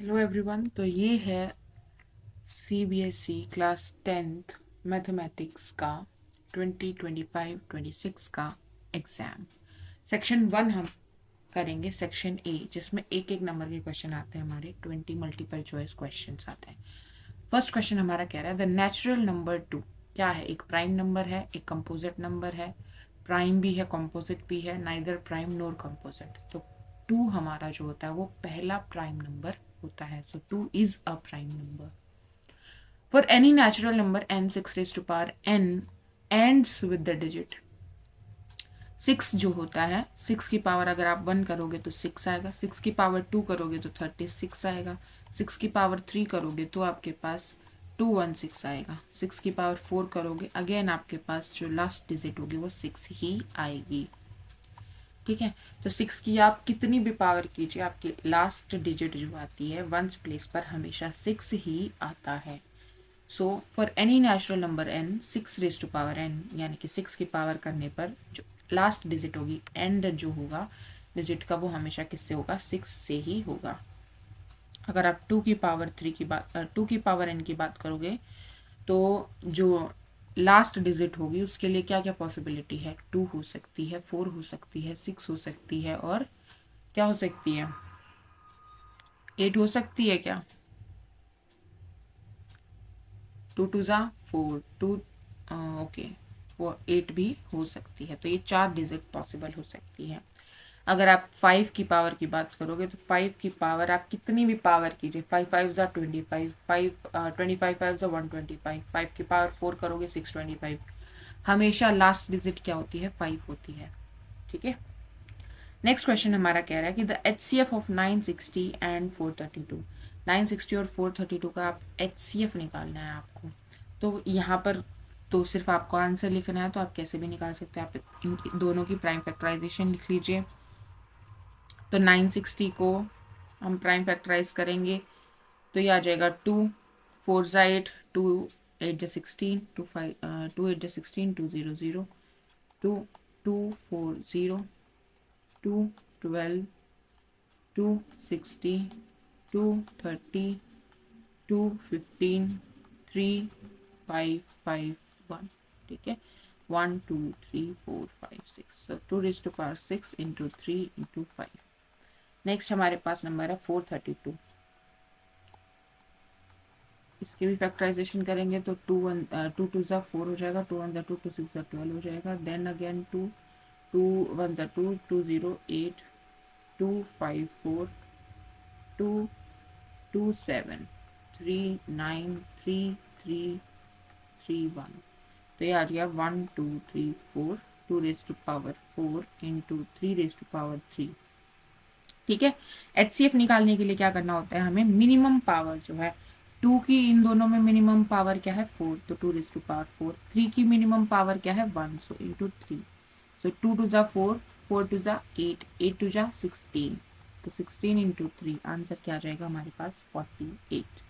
Hello everyone. तो ये है सीबीएसई क्लास 10th मैथमेटिक्स का 2025-26 का एग्ज़ाम। सेक्शन 1 हम करेंगे, सेक्शन ए, जिसमें एक एक नंबर के क्वेश्चन आते हैं। हमारे 20 मल्टीपल चॉइस क्वेश्चंस आते हैं। फर्स्ट क्वेश्चन हमारा कह रहा है द नेचुरल नंबर 2 क्या है। एक प्राइम नंबर है, एक कंपोजिट नंबर है। प्राइम भी है, कंपोजिट भी है, नाइदर प्राइम नोर कंपोजिट। तो 2 हमारा जो होता है वो पहला प्राइम नंबर होता है। सो 2 is a prime number. For any natural number n 6 raised to power n ends with the digit 6 जो होता है, 6 की पावर अगर आप 1 करोगे तो 6 आएगा, 6 की पावर 2 करोगे तो 36 आएगा, 6 की पावर 3 करोगे तो आपके पास 216 आएगा, 6 की पावर 4 करोगे अगेन आपके पास जो लास्ट डिजिट होगी वो 6 ही आएगी। ठीक है, तो 6 की आप कितनी भी पावर कीजिए, आपकी लास्ट डिजिट जो आती है वंस प्लेस पर हमेशा 6 ही आता है। So for any natural number n 6 raise to power n, यानी कि 6 की पावर करने पर जो लास्ट डिजिट होगी, एंड जो होगा डिजिट का, वो हमेशा किससे होगा, 6 से ही होगा। अगर आप 2 की पावर 3 की बात 2 की पावर n की बात करोगे तो जो लास्ट डिजिट होगी उसके लिए क्या क्या पॉसिबिलिटी है, 2 हो सकती है, 4 हो सकती है, 6 हो सकती है, और क्या हो सकती है, 8 हो सकती है क्या, 2 2 ज़ा 4 2, ओके, 8 भी हो सकती है। तो ये 4 डिजिट पॉसिबल हो सकती है। अगर आप 5 की पावर की बात करोगे तो 5 की पावर आप कितनी भी पावर कीजिए, 5 5 ज़ा 25, 25 5 ज़ा 125, 5 की पावर 4 करोगे 625, हमेशा लास्ट डिजिट क्या होती है, 5 होती है। ठीक है, नेक्स्ट क्वेश्चन हमारा कह रहा है कि द HCF ऑफ 960 एंड 432, 960 और 432 का आप HCF निकालना है आपको। तो यहाँ पर तो सिर्फ आपको आंसर लिखना है, तो आप कैसे भी निकाल सकते हैं। आप इन दोनों की प्राइम फैक्टराइजेशन लिख लीजिए। तो 960 को हम प्राइम फैक्टराइज करेंगे तो ये आ जाएगा 2 4 ज़ा 8, 2 8 ज़ा 16, 2 5 2 8 ज़ा 16, 2 0 0, 2 2 4 0, 2 12, 260, 230, 215, 3 5 5 1। ठीक है, 1 2 3 4 5 6, so 2 raised to power 6 into 3 into 5। Next हमारे पास नंबर है 432। इसके भी फैक्टराइजेशन करेंगे तो 2 2 ज़ा 4 हो जाएगा, 2 1 ज़ा 2, 2 6 ज़ा 12 हो जाएगा, देन अगेन 2 2 1 ज़ा 2, 2 0 8, 2 5 4, 2 2 7 3 9 3 3 3 1। तो ये आ गया 1 2 3 4, 2 raise to power 4 into 3 raise to power 3। ठीक है, HCF निकालने के लिए क्या करना होता है, हमें मिनिमम पावर जो है 2 की, इन दोनों में मिनिमम पावर क्या है 4, तो 2 रेज टू पावर 4। 3 की मिनिमम पावर क्या है 1, सो इंटू 3। सो 2 2 ज़ा 4, 4 2 ज़ा 8, 8 2 ज़ा 16, तो 16 इंटू 3, आंसर क्या आ जाएगा हमारे पास 48।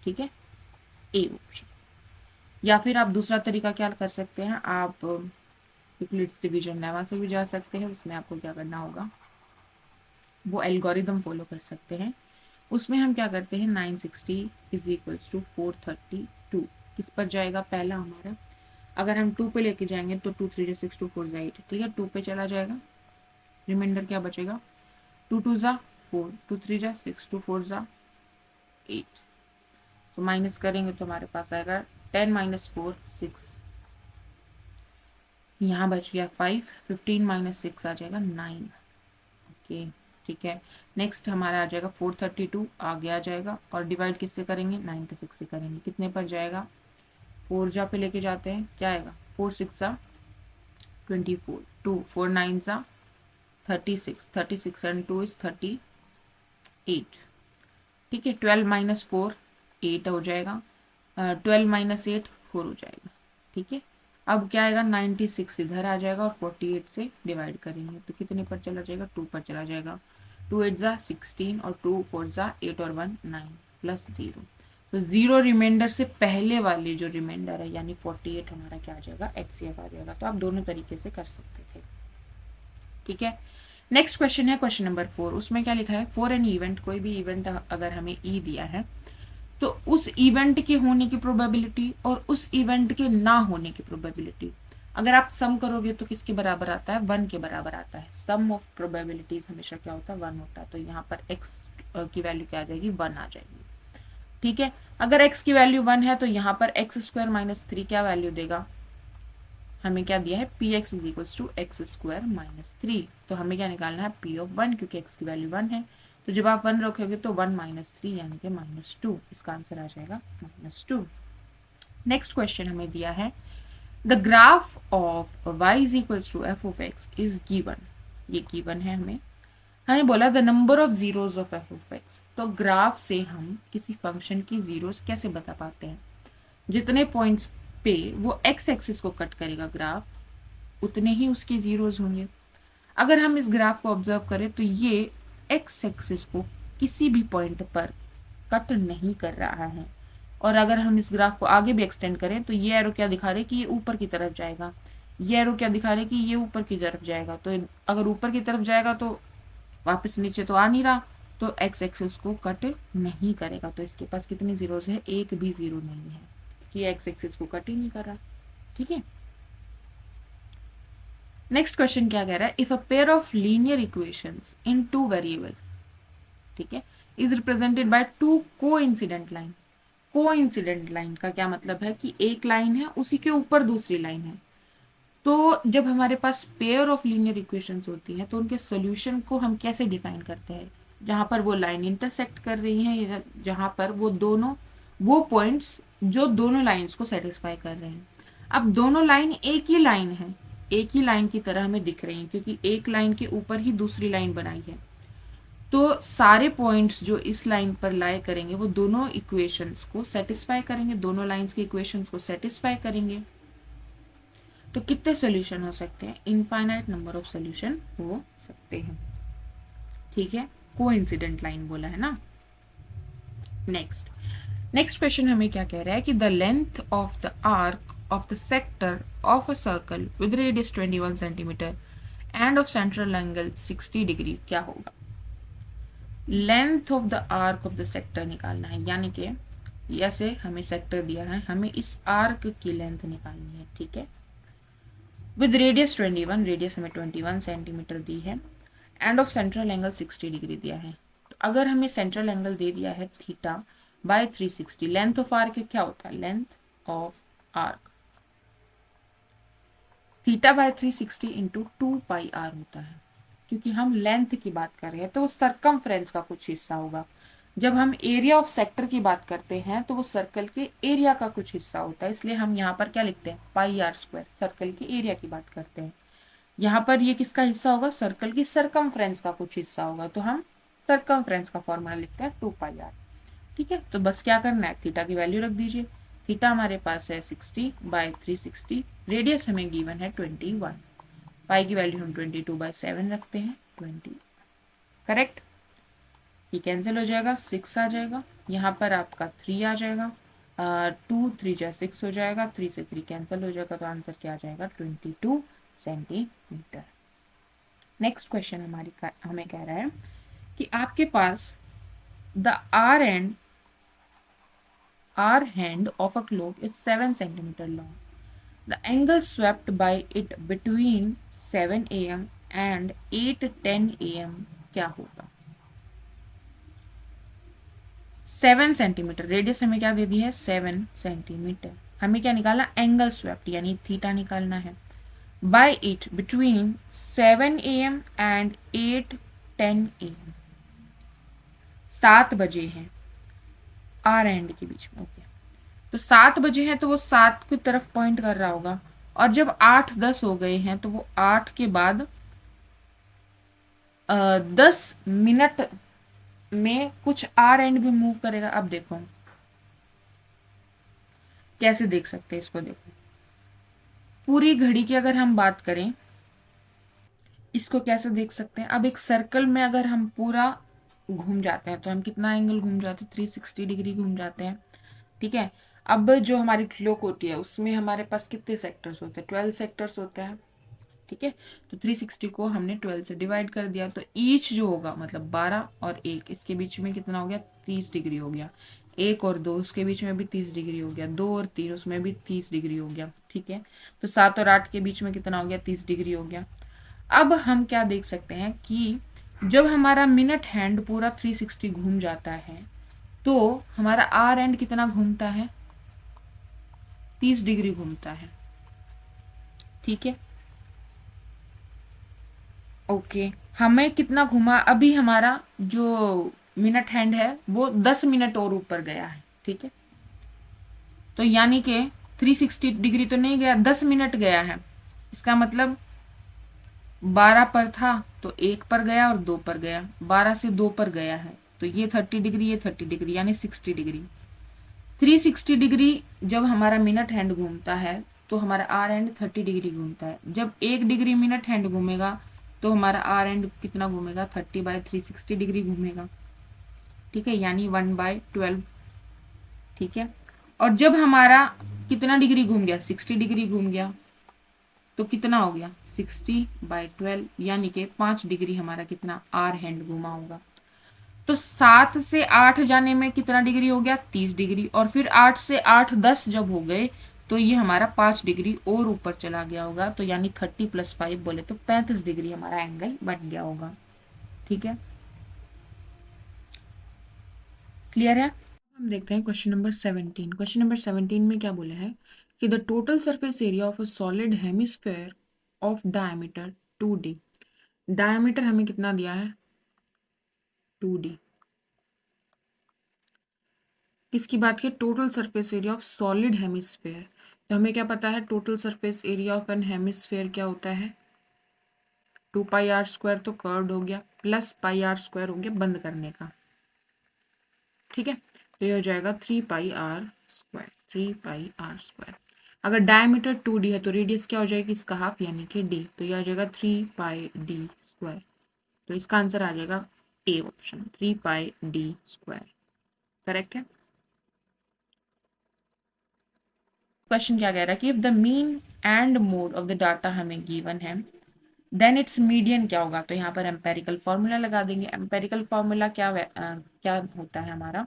ठीक है, ए ऑप्शन। या फिर आप दूसरा तरीका क्या कर सकते हैं, आप यूक्लिड्स डिवीजन लेवा से भी जा सकते हैं। उसमें आपको क्या करना होगा, वो एल्गोरिदम फॉलो कर सकते हैं। उसमें हम क्या करते हैं, 960 इज इक्वल्स टू 432 किस पर जाएगा, पहला हमारा, अगर हम 2 पे लेके जाएंगे तो 2 3 6 2 4 8, ठीक है, 2 पे चला जाएगा, रिमाइंडर क्या बचेगा, 2 2 ज़ा 4, 2 3 ज़ा 6, 2 4 ज़ा 8। तो माइनस करेंगे तो हमारे पास आएगा 10 माइनस 4 6, यहाँ बच गया 5, 15 माइनस 6 आ जाएगा 9। ओके, ठीक है, नेक्स्ट हमारा आ जाएगा 432, आगे आ जाएगा, और डिवाइड किससे करेंगे, 96 से करेंगे, कितने पर जाएगा, 4 जा पे लेके जाते हैं, क्या आएगा, 4 6 ज़ा 24, 2 4 9 ज़ा 36, 36 एंड 2 इज 38। ठीक है, 12 माइनस 4 8 हो जाएगा, 12 माइनस 8 4 हो जाएगा। ठीक है, अब क्या आएगा, 96 इधर आ जाएगा और 48 से डिवाइड करेंगे तो कितने पर चला जाएगा, 2 पर चला जाएगा, 2 8 ज़ा 16 और 2 4 ज़ा 8 और 1 9 प्लस 0, तो 0 रिमाइंडर से पहले वाली जो रिमाइंडर है यानी 48 हमारा क्या आ जाएगा, HCF आ जाएगा। तो आप दोनों तरीके से कर सकते थे। ठीक है, नेक्स्ट क्वेश्चन है क्वेश्चन नंबर 4। उसमें क्या लिखा है, फॉर एन इवेंट, कोई भी इवेंट अगर हमें ई दिया है तो उस इवेंट के होने की प्रोबेबिलिटी और उस इवेंट के ना होने की प्रोबेबिलिटी अगर आप सम करोगे तो किसके बराबर आता है, 1 के बराबर आता है। सम ऑफ प्रोबेबिलिटीज हमेशा क्या होता है, 1 होता है। तो यहाँ पर x की वैल्यू क्या आ जाएगी, 1 आ जाएगी। ठीक है, अगर x की वैल्यू 1 है तो यहाँ पर x² - 3 क्या वैल्यू देगा, हमें क्या दिया है, px is equals to x² - 3। तो हमें क्या निकालना है, p ऑफ 1, क्योंकि x की वैल्यू 1 है। तो जब आप 1 रखोगे तो 1 - 3 यानी कि -2, इसका आंसर आ जाएगा -2। नेक्स्ट क्वेश्चन हमें दिया है, the graph of y is equals to f of x is given. ये गिवन है हमें बोला the number of zeros of f of x। तो ग्राफ से हम किसी फंक्शन की जीरोस कैसे बता पाते हैं, जितने पॉइंट्स पे वो x एक्सिस को कट करेगा ग्राफ, उतने ही उसके जीरोज होंगे। अगर हम इस ग्राफ को ऑब्जर्व करें तो ये x एक्सिस को किसी भी पॉइंट पर कट नहीं कर रहा है। और अगर हम इस ग्राफ को आगे भी एक्सटेंड करें तो ये एरो क्या दिखा रहे कि ये ऊपर की तरफ जाएगा, ये एरो क्या दिखा रहे कि ये ऊपर की तरफ जाएगा। तो अगर ऊपर की तरफ जाएगा तो वापस नीचे तो आ नहीं रहा, तो x एक्सिस को कट नहीं करेगा। तो इसके पास कितनी जीरोस है, एक भी जीरो नहीं है, कि x एक्सिस को कट ही नहीं कर रहा। ठीक है, नेक्स्ट क्वेश्चन क्या कह रहा है, if a pair of linear equations in 2 variable, ठीक है, is represented by 2 coincident line. Coincident line का क्या मतलब है कि एक लाइन है उसी के ऊपर दूसरी लाइन है। तो जब हमारे पास पेयर ऑफ लीनियर इक्वेशंस होती हैं तो उनके सॉल्यूशन को हम कैसे डिफाइन करते हैं, जहां पर वो लाइन इंटरसेक्ट कर रही है या जहां पर वो पॉइंट्स जो दोनों लाइंस को सेटिस्फाई कर रहे हैं। अब दोनों लाइन एक ही लाइन है, एक ही लाइन की तरह हमें दिख रही है, क्योंकि एक लाइन के ऊपर ही दूसरी लाइन बनाई है। तो सारे पॉइंट्स जो इस लाइन पर लाए करेंगे वो दोनों इक्वेशंस को सेटिस्फाई करेंगे, दोनों लाइंस के इक्वेशंस को सेटिस्फाई करेंगे। तो कितने सॉल्यूशन हो सकते हैं, इनफाइनाइट नंबर ऑफ सॉल्यूशन हो सकते हैं। ठीक है, कोइंसिडेंट लाइन बोला है ना। नेक्स्ट क्वेश्चन हमें क्या कह रहा है कि the length of the arc of the sector of a circle with radius 21 centimetre end of central angle 60 degree क्या होगा। Length of the arc of the sector निकालना है, यानी कि ऐसे हमें सेक्टर दिया है, हमें इस आर्क की लेंथ निकालनी है। ठीक है, विद रेडियस 21, रेडियस हमें 21 सेंटीमीटर दी है, end of central angle 60 degree दिया है। तो अगर हमें सेंट्रल एंगल दे दिया है theta by 360, length of arc क्या होता है, length of arc theta by 360 into 2πr होता है। क्योंकि हम लेंथ की बात कर रहे हैं तो वो सरकमफ्रेंस का कुछ हिस्सा होगा। जब हम एरिया ऑफ सेक्टर की बात करते हैं तो वो सर्कल के एरिया का कुछ हिस्सा होता है, इसलिए हम यहाँ पर क्या लिखते हैं, πr², सर्कल के एरिया की बात करते हैं। यहाँ पर ये किसका हिस्सा होगा, सर्कल की सरकमफ्रेंस का कुछ हिस्सा होगा, तो हम सरकमफ्रेंस का फॉर्मूला लिखते हैं 2πr। ठीक है, तो बस क्या करना है, थीटा की वैल्यू रख दीजिए। थीटा हमारे पास है 60 बाय 360, रेडियस हमें गिवन है 21, पाई की वैल्यू हम 22/7 रखते हैं, 20। करेक्ट, ये कैंसिल हो जाएगा, 6 आ जाएगा, यहाँ पर आपका 3 आ जाएगा, 2 3 जा 6 हो जाएगा, 3 से 3 कैंसिल हो जाएगा, तो आंसर क्या आ जाएगा, 22 सेंटीमीटर। नेक्स्ट क्वेश्चन हमें कह रहा है कि आपके पास the hour hand of a clock is 7 centimetre long, the angle swept by it between 7 AM and 8:10 AM क्या होगा। 7 सेंटीमीटर, रेडियस हमें क्या दे दी है, 7 सेंटीमीटर। हमें क्या निकालना, एंगल स्वेप्ट यानी थीटा निकालना है, by it between 7 AM and 8:10 AM। 7 बजे हैं आर एंड के बीच में, ओके। तो 7 बजे हैं तो वो 7 की तरफ पॉइंट कर रहा होगा, और जब 8-10 हो गए हैं तो वो 8 के बाद 10 मिनट में कुछ आर एंड भी मूव करेगा। अब देखो कैसे देख सकते हैं इसको, देखो पूरी घड़ी की अगर हम बात करें, इसको कैसे देख सकते हैं। अब एक सर्कल में अगर हम पूरा घूम जाते हैं तो हम कितना एंगल घूम जाते हैं, 360 डिग्री घूम जाते हैं। ठीक है, अब जो हमारी क्लॉक होती है उसमें हमारे पास कितने सेक्टर्स होते हैं, 12 सेक्टर्स होते हैं। ठीक है। तो 360 को हमने 12 से डिवाइड कर दिया, तो ईच जो होगा मतलब 12 और 1 इसके बीच में कितना हो गया, 30 डिग्री हो गया। 1 और 2 उसके बीच में भी 30 डिग्री हो गया। 2 और 3 उसमें भी 30 डिग्री हो गया। ठीक है। तो 7 और 8 के बीच में कितना हो गया, 30 डिग्री हो गया। अब हम क्या देख सकते हैं कि जब हमारा मिनट हैंड पूरा 360 घूम जाता है तो हमारा आर एंड कितना घूमता है, 30 डिग्री घूमता है। ठीक है। ओके, हमें कितना घुमा, अभी हमारा जो मिनट हैंड है वो 10 मिनट और ऊपर गया है। ठीक है। तो यानी कि 360 डिग्री तो नहीं गया, 10 मिनट गया है। इसका मतलब 12 पर था तो 1 पर गया और 2 पर गया, 12 से 2 पर गया है, तो ये 30 डिग्री, ये 30 डिग्री, यानी 60 डिग्री। 360 डिग्री जब हमारा मिनट हैंड घूमता है तो हमारा आर एंड 30 डिग्री घूमता है। जब 1 डिग्री मिनट हैंड घूमेगा तो हमारा आर एंड कितना घूमेगा, 30/360 डिग्री घूमेगा। ठीक है, यानी 1/12। ठीक है। और जब हमारा कितना डिग्री घूम गया, 60 डिग्री घूम गया, तो कितना हो गया, 60/12, यानी कि 5 डिग्री हमारा कितना आर हैंड घूमा होगा। तो 7 से 8 जाने में कितना डिग्री हो गया, 30 डिग्री, और फिर 8 से 8 10 जब हो गए तो ये हमारा 5 डिग्री और ऊपर चला गया होगा। तो यानी 30 + 5 बोले तो 35 डिग्री हमारा एंगल बन गया होगा। ठीक है, क्लियर है। हम देखते हैं क्वेश्चन नंबर 17। क्वेश्चन नंबर 17 में क्या बोला है कि the total surface area of a solid hemisphere of diameter 2d। Diameter हमें कितना दिया है, 2d। किसकी बात की, total surface area of solid hemisphere. तो हमें क्या पता है, total surface area of an hemisphere क्या होता है, 2πr² तो कर्व्ड हो गया, प्लस πr² हो गया बंद करने का। ठीक है, तो ये हो जाएगा 3πr²। 3πr²। अगर डायमीटर 2d है तो रेडियस क्या हो जाएगी इसका हाफ, यानी कि d, तो ये आ जाएगा 3πd²। तो इसका आंसर आ जाएगा ए ऑप्शन, 3πd²। करेक्ट है। क्वेश्चन क्या कह रहा है कि if the mean and mode of the data हमें गिवन है देन इट्स मीडियन क्या होगा। तो यहाँ पर एम्पेरिकल फॉर्मूला लगा देंगे। एम्पेरिकल फॉर्मूला क्या होता है हमारा,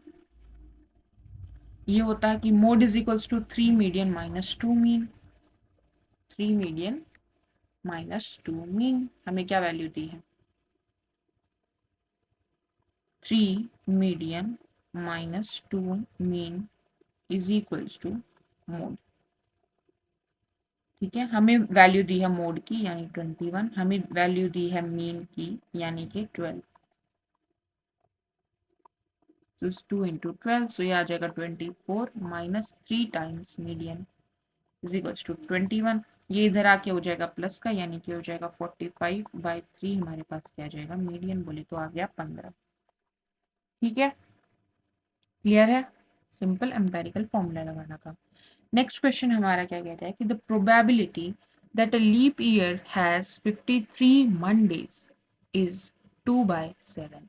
ये होता है कि mode is equals to 3 median minus 2 mean. 3 median minus 2 mean, हमें क्या वैल्यू दी है, 3 median minus 2 mean is equals to mode. ठीक है, हमें वैल्यू दी है मोड की यानी 21, हमें वैल्यू दी है मीन की यानी कि 12। तो 2 × 12, सो ये आ जाएगा 24 minus 3 times median is equals to 21। ये इधर आके हो जाएगा प्लस का, यानी कि हो जाएगा 45/3 हमारे पास क्या आ जाएगा, मीडियन बोले तो आ गया 15। ठीक है, क्लियर है। सिंपल एम्पेरिकल फॉर्मूला लगाना था। नेक्स्ट क्वेश्चन हमारा क्या कहता है कि the probability that a leap year has 53 Mondays is 2/7।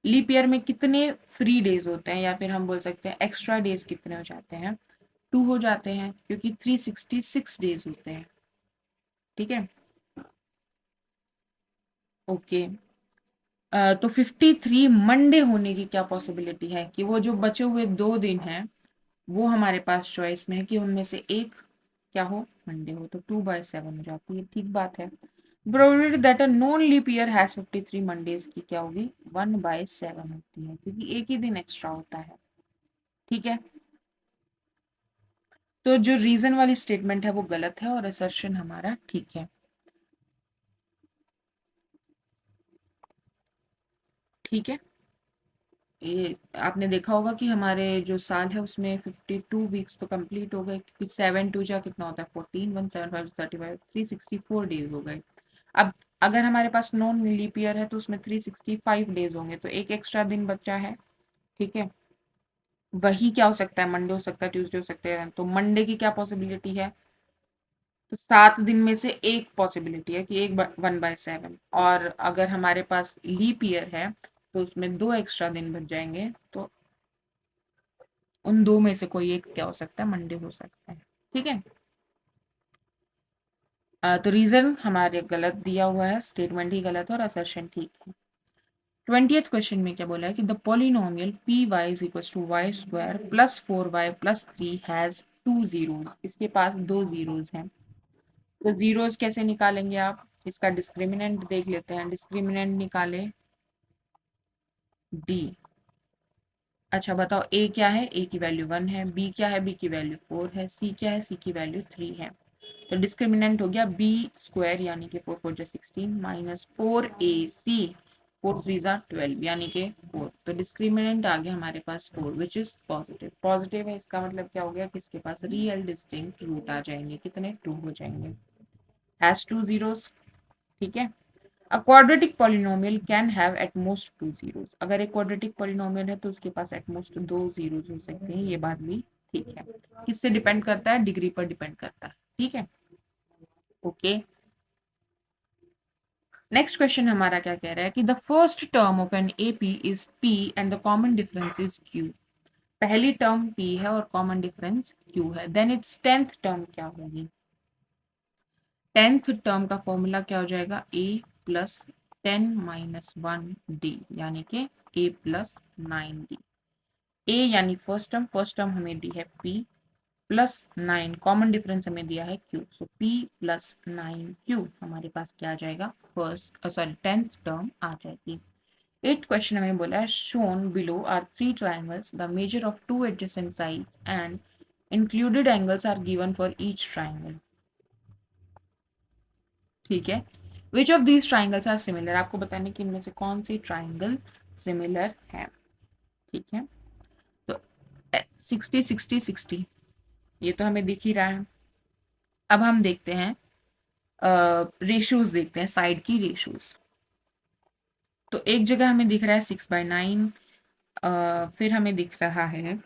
Leap year में कितने फ्री डेज होते हैं, या फिर हम बोल सकते हैं एक्स्ट्रा डेज कितने हो जाते हैं, 2 हो जाते हैं, क्योंकि 366 डेज होते हैं। ठीक है, ओके। तो 53 मंडे होने की क्या पॉसिबिलिटी है, कि वो जो बचे हुए 2 दिन हैं वो हमारे पास चॉइस में है कि उनमें से एक क्या हो, मंडे हो, तो 2/7 हो जाती है। ठीक बात है। Probability that a non leap year has 53 Mondays की क्या होगी, 1/7 होती है, क्योंकि एक ही दिन एक्स्ट्रा होता है। ठीक है, तो जो रीजन वाली स्टेटमेंट है वो गलत है और असर्शन हमारा ठीक है। ठीक है, ये आपने देखा होगा कि हमारे जो साल है उसमें 52 वीक्स तो कंप्लीट हो गए, क्योंकि 7 2 कितना होता है 14, 1 7 5 35, 364 डेज हो गए। अब अगर हमारे पास नॉन लीप ईयर है तो उसमें 365 डेज होंगे, तो एक एक्स्ट्रा दिन बचा है। ठीक है, वही क्या हो सकता है, मंडे हो सकता है, ट्यूसडे हो सकता है, तो मंडे की क्या पॉसिबिलिटी है, तो 7 दिन में से एक पॉसिबिलिटी है कि एक 1/7, और अगर हमारे पास लीप ईयर है तो उसमें 2 एक्स्ट्रा दिन बच जाएंगे, तो उन 2 में से कोई एक क्या हो सकता है, मंडे हो सकता है। ठीक है, तो रीजन हमारे गलत दिया हुआ है, स्टेटमेंट ही गलत है और असर्शन ठीक है। 20th क्वेश्चन में क्या बोला है कि the polynomial P Y is equal to Y square plus 4y plus 3 has 2 zeros. इसके पास 2 जीरोज हैं, तो जीरोज कैसे निकालेंगे आप? इसका डिस्क्रिमिनेंट देख लेते हैं। डिस्क्रिमिनेंट निकाले डी। अच्छा बताओ, ए क्या है? ए की वैल्यू 1 है। बी क्या है? बी की वैल्यू 4 है। सी क्या है? सी की वैल्यू 3 है। तो डिस्क्रिमिनेंट हो गया बी स्क्वायर यानी कि 4 4 जा 16 माइनस 4ac 4 3 जा 12 यानी कि 4। तो डिस्क्रिमिनेंट आ गया हमारे पास 4 विच इज पॉजिटिव। पॉजिटिव है इसका मतलब क्या हो गया कि इसके पास रियल डिस्टिंक्ट रूट आ जाएंगे। कितने? 2 हो जाएंगे। Has 2 zeros. ठीक है। A quadratic polynomial can have at most 2 zeros। अगर एक quadratic polynomial है तो उसके पास at most 2 zeros हो सकते हैं। ये बात भी ठीक है। किससे डिपेंड करता है? डिग्री पर डिपेंड करता है। ठीक है, ओके। नेक्स्ट क्वेश्चन हमारा क्या कह रहा है कि the first term of an AP is P and the common difference is Q. पहली टर्म पी है और कॉमन डिफरेंस क्यू है, देन इट्स 10th टर्म क्या होगी? 10th टर्म का फॉर्मूला क्या हो जाएगा? ए प्लस 10 माइनस 1 डी यानी कि ए प्लस 9 डी। ए यानी फर्स्ट टर्म हमें दी है पी प्लस 9, कॉमन डिफरेंस हमें दिया है क्यू, सो पी प्लस 9 क्यू हमारे पास क्या आ जाएगा? फर्स्ट सॉरी 10th टर्म आ जाएगी। 8th क्वेश्चन हमें बोला है shown below are 3 triangles, the measure of 2 adjacent sides and included angles are given for each triangle. ठीक है, which of these triangles are similar? आपको बताने कि इनमें से कौन सी ट्राइंगल सिमिलर है। ठीक है, तो 60 60 60 ये तो हमें दिख ही रहा है। अब हम देखते हैं रेशोज, देखते हैं साइड की रेशोज। तो एक जगह हमें दिख रहा है 6/9, फिर हमें दिख रहा है,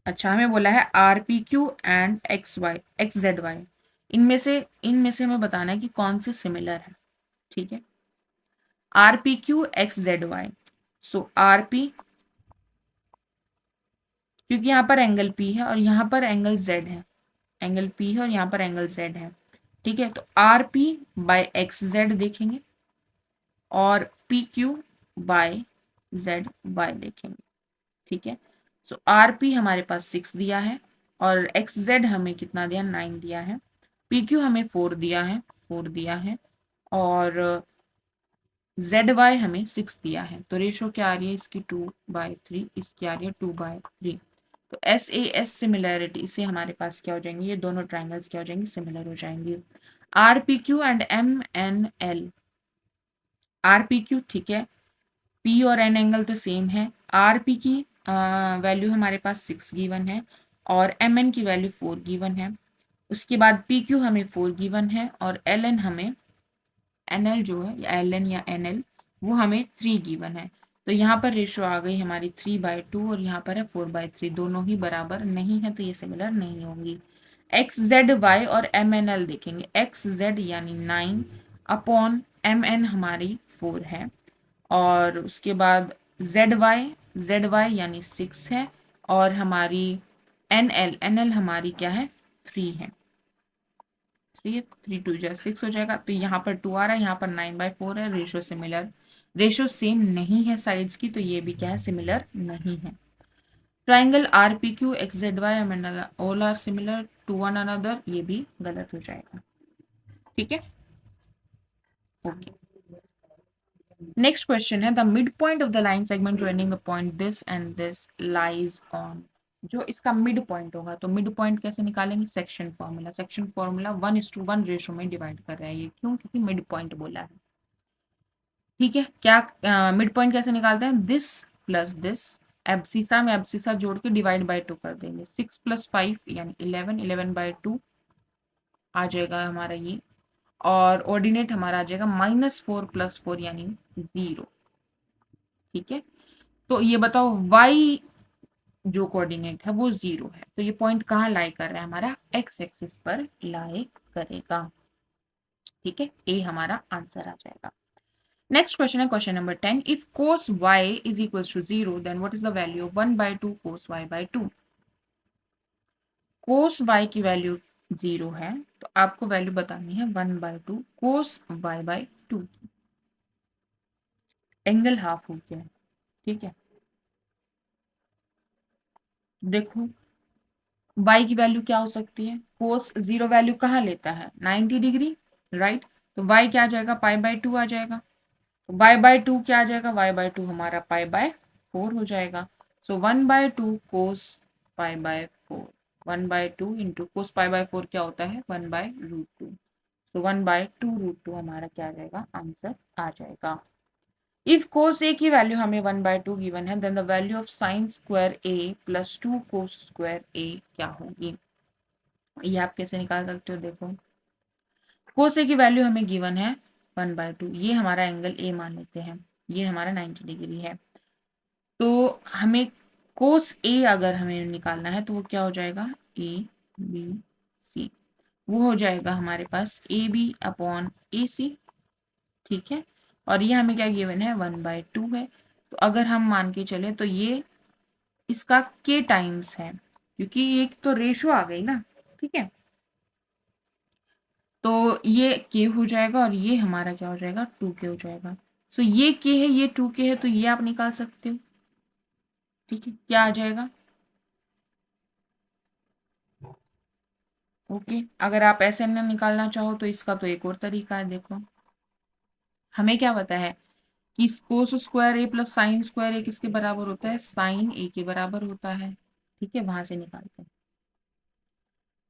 अच्छा हमें बोला है R P Q and X Z Y. इनमें से हमें बताना है कि कौन से सिमिलर है। ठीक है, R P Q X Z Y. So R P, क्योंकि यहाँ पर एंगल पी है और यहाँ पर एंगल जेड है, एंगल पी है और यहाँ पर एंगल जेड है। ठीक है, तो R P by X Z देखेंगे और P Q by Z Y देखेंगे। ठीक है, सो आर पी हमारे पास 6 दिया है और एक्स जेड हमें कितना दिया? 9 दिया है। पी क्यू हमें 4 दिया है, 4 दिया है, और जेड वाई हमें 6 दिया है। तो रेशो क्या आ रही है इसकी? 2/3, इसकी आ रही है 2/3। तो एस ए एस सिमिलैरिटी से हमारे पास क्या हो जाएंगे? ये दोनों ट्राइंगल्स क्या हो जाएंगे? सिमिलर हो जाएंगे। R P Q and M N L. R P Q ठीक है, पी और एन एंगल तो सेम है। आर पी की वैल्यू हमारे पास 6 गिवन है और एम एन की वैल्यू 4 गिवन है। उसके बाद पी क्यू हमें 4 गिवन है और एल एन हमें, एन एल जो है या एल एन या एन एल, वो हमें 3 गिवन है। तो यहाँ पर रेशो आ गई हमारी 3/2 और यहाँ पर है 4/3, दोनों ही बराबर नहीं है तो ये सिमिलर नहीं होंगी। एक्स जेड वाई और एम एन एल देखेंगे। एक्स जेड यानी 9 अपॉन एम एन हमारी 4 है, और उसके बाद जेड वाई यानी 6 है, और हमारी एन एल हमारी क्या है? 3 है। 3 2 जा 6 हो जाएगा, तो यहाँ पर 2 आ रहा है, यहाँ पर 9/4 है। रेशो सिमिलर, रेशो सेम नहीं है साइड्स की, तो ये भी क्या है? सिमिलर नहीं है। Triangle R P Q X Z Y M N L all are similar to one another, ये भी गलत हो जाएगा। ठीक है, ओके। नेक्स्ट क्वेश्चन है the mid point of the line segment joining the point this and this lies on. जो इसका मिड पॉइंट होगा, तो मिड पॉइंट कैसे निकालेंगे? Section formula. Section formula 1:1 ratio में डिवाइड कर रहा है ये, क्यों? क्योंकि मिड पॉइंट बोला है। ठीक है, क्या मिड पॉइंट कैसे निकालते हैं? दिस प्लस दिस, एब्सिसा में एब्सिसा जोड़ के डिवाइड बाय 2 कर देंगे। 6 + 5 यानी 11, 11/2 आ जाएगा हमारा ये, और ऑर्डिनेट हमारा आ जाएगा -4 + 4 यानी 0। ठीक है, तो ये बताओ y जो कोऑर्डिनेट है वो 0 है, तो ये पॉइंट कहाँ लाई कर रहा है? हमारा x एक्सिस पर लाई करेगा। ठीक है, ए हमारा आंसर आ जाएगा। नेक्स्ट क्वेश्चन है question number 10, if cos y is equal to 0 then what is the value of 1/2 cos y/2। cos y की वैल्यू 0 है तो आपको वैल्यू बतानी है 1/2 कोस y/2। एंगल हाफ हो गया है, ठीक है। देखो y की वैल्यू क्या हो सकती है, कोस 0 वैल्यू कहाँ लेता है 90 डिग्री, राइट। तो y क्या आ जाएगा π/2 आ जाएगा। तो y/2 क्या आ जाएगा, y/2 हमारा π/4 हो जाएगा। सो 1/2 कोस π/4, 1/2 इंटू कोस π/4 क्या होता है 1/√2। सो 1/2√2 हमारा क्या आ जाएगा, आंसर आ जाएगा। इफ कोस ए की वैल्यू हमें 1/2 गिवन है, then the value of sine square A plus 2 cos square A क्या होगी। ये आप कैसे निकाल सकते हो, देखो कोस ए की वैल्यू हमें गिवन है 1/2, ये हमारा एंगल ए मान लेते हैं, ये हमारा 90 डिग्री है। तो हमें कोस ए अगर हमें निकालना है तो वो क्या हो जाएगा, ए बी सी, वो हो जाएगा हमारे पास ए बी अपॉन ए सी, ठीक है। और ये हमें क्या गिवन है 1/2 है। तो अगर हम मान के चले तो ये इसका के टाइम्स है, क्योंकि एक तो रेशो आ गई ना, ठीक है। तो ये के हो जाएगा और ये हमारा क्या हो जाएगा 2k हो जाएगा। सो ये के है, ये 2k है, तो ये आप निकाल सकते हो, ठीक है। क्या आ जाएगा, ओके। अगर आप ऐसे न निकालना चाहो तो इसका तो एक और तरीका है, देखो हमें क्या पता है कि कोस square A plus sign square ए किसके बराबर होता है, साइन ए के बराबर होता है, ठीक है। वहां से निकालते हैं।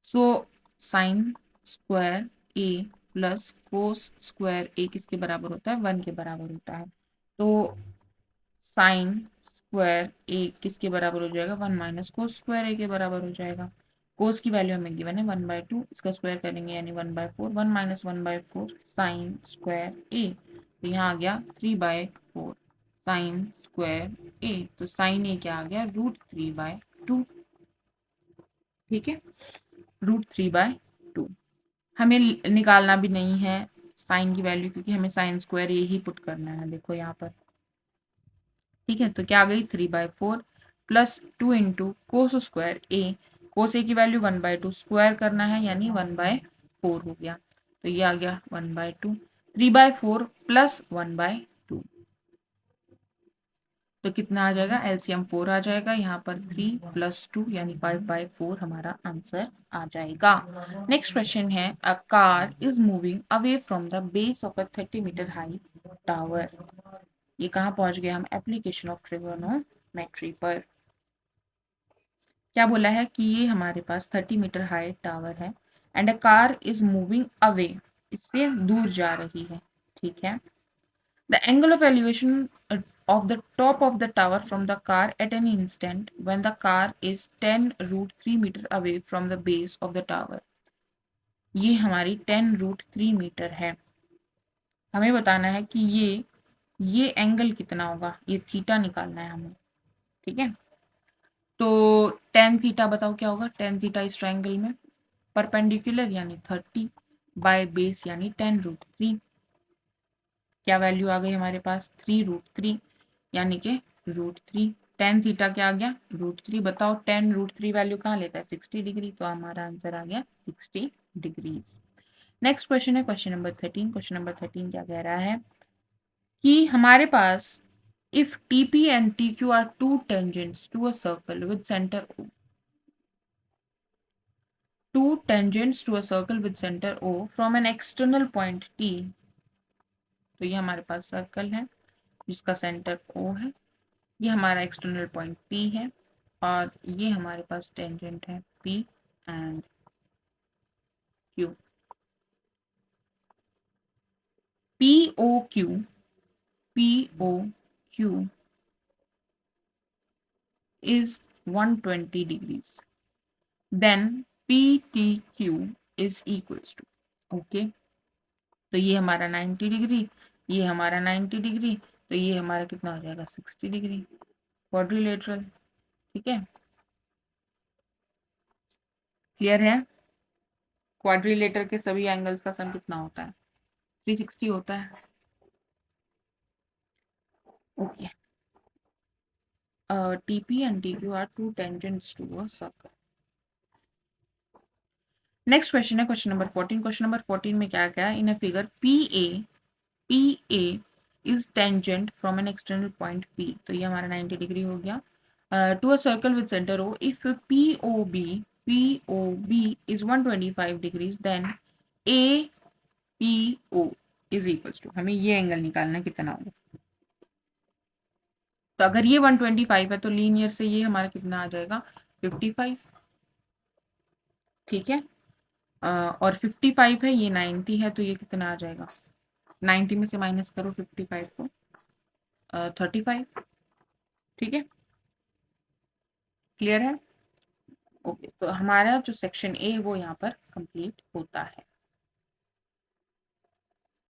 So sine square A plus cos square ए किसके बराबर होता है, 1 के बराबर होता है। तो साइन स्क्वायर ए किसके बराबर हो जाएगा, 1 माइनस कोस स्क्वायर ए के बराबर हो जाएगा। कोस की वैल्यू हमें गिवन है 1/2, इसका स्क्वायर करेंगे यानी 1/4, 1 माइनस 1/4 साइन स्क्वायर ए, तो यहाँ आ गया 3/4 साइन स्क्वायर ए, तो साइन ए क्या आ गया √3/2, ठीक है, √3/2। हमें निकालना भी नहीं है साइन की वैल्यू, क्योंकि हमें साइन स्क्वायर ए ही पुट करना है, देखो यहाँ पर, ठीक है। तो क्या आ गई 3/4 प्लस 2 इंटू कोस स्क्वायर ए, कोस ए की वैल्यू 1/2 स्क्वायर करना है यानी 1/4 हो गया, तो ये आ गया 1/2, 3/4 प्लस 1/2, तो कितना आ जाएगा, एलसीएम 4 आ जाएगा, यहाँ पर 3 प्लस 2 यानी 5/4 हमारा आंसर आ जाएगा। नेक्स्ट क्वेश्चन है, a car is moving away from the base of a 30 metre high tower. ये कहाँ पहुंच गए हम, एप्लीकेशन ऑफ ट्रिगोनोमेट्री पर। क्या बोला है कि ये हमारे पास 30 मीटर हाई टावर है and a car is moving away, इससे दूर जा रही है, ठीक है। The angle of elevation of the top of the tower from the car at any instant when the car is 10√3 meter away from the base of the tower। ये हमारी 10√3 metre है। हमें बताना है कि ये एंगल कितना होगा, ये थीटा निकालना है हमें, ठीक है। तो टेन थीटा बताओ क्या होगा, टेन थीटा इस ट्रायंगल में परपेंडिकुलर यानी 30 बाय बेस यानी 10√3, क्या वैल्यू आ गई हमारे पास 3√3 यानी कि √3। टेन थीटा क्या आ गया √3, बताओ 10√3 वैल्यू कहाँ लेता है 60 डिग्री, तो हमारा आंसर आ गया 60 डिग्रीज। नेक्स्ट क्वेश्चन है क्वेश्चन नंबर 13। क्वेश्चन नंबर 13 क्या कह रहा है कि हमारे पास if TP and TQ are two tangents to a circle with center O, two tangents to a circle with center O from an external point T, तो ये हमारे पास सर्कल है जिसका सेंटर O है, ये हमारा एक्सटर्नल पॉइंट P है और ये हमारे पास टेंजेंट है P and Q। POQ POQ is 120 degrees, then PTQ is equals to, okay. तो ये हमारा 90 डिग्री, ये हमारा 90 डिग्री, तो ये हमारा कितना हो जाएगा 60 डिग्री, क्वाड्रिलेटरल, ठीक है। क्लियर है, क्वाड्रिलेटर के सभी एंगल्स का सम कितना होता है 360 होता है, okay. TP and TQ are two tangents to a circle। Next question है क्वेश्चन नंबर 14। क्वेश्चन नंबर 14 में क्या क्या है, in a figure P A is tangent from an external point P, तो ये हमारा 90 डिग्री हो गया, to a circle with centre O, if P O B is 125 degrees, then A P O is equals to, हमें ये angle निकालना कितना होगा। तो अगर ये 125 है तो लीनियर से ये हमारा कितना आ जाएगा 55, ठीक है। और 55 है, ये 90 है, तो ये कितना आ जाएगा, 90 में से माइनस करो 55 को, 35, ठीक है, क्लियर है। ओके, तो हमारा जो सेक्शन ए वो यहाँ पर कंप्लीट होता है।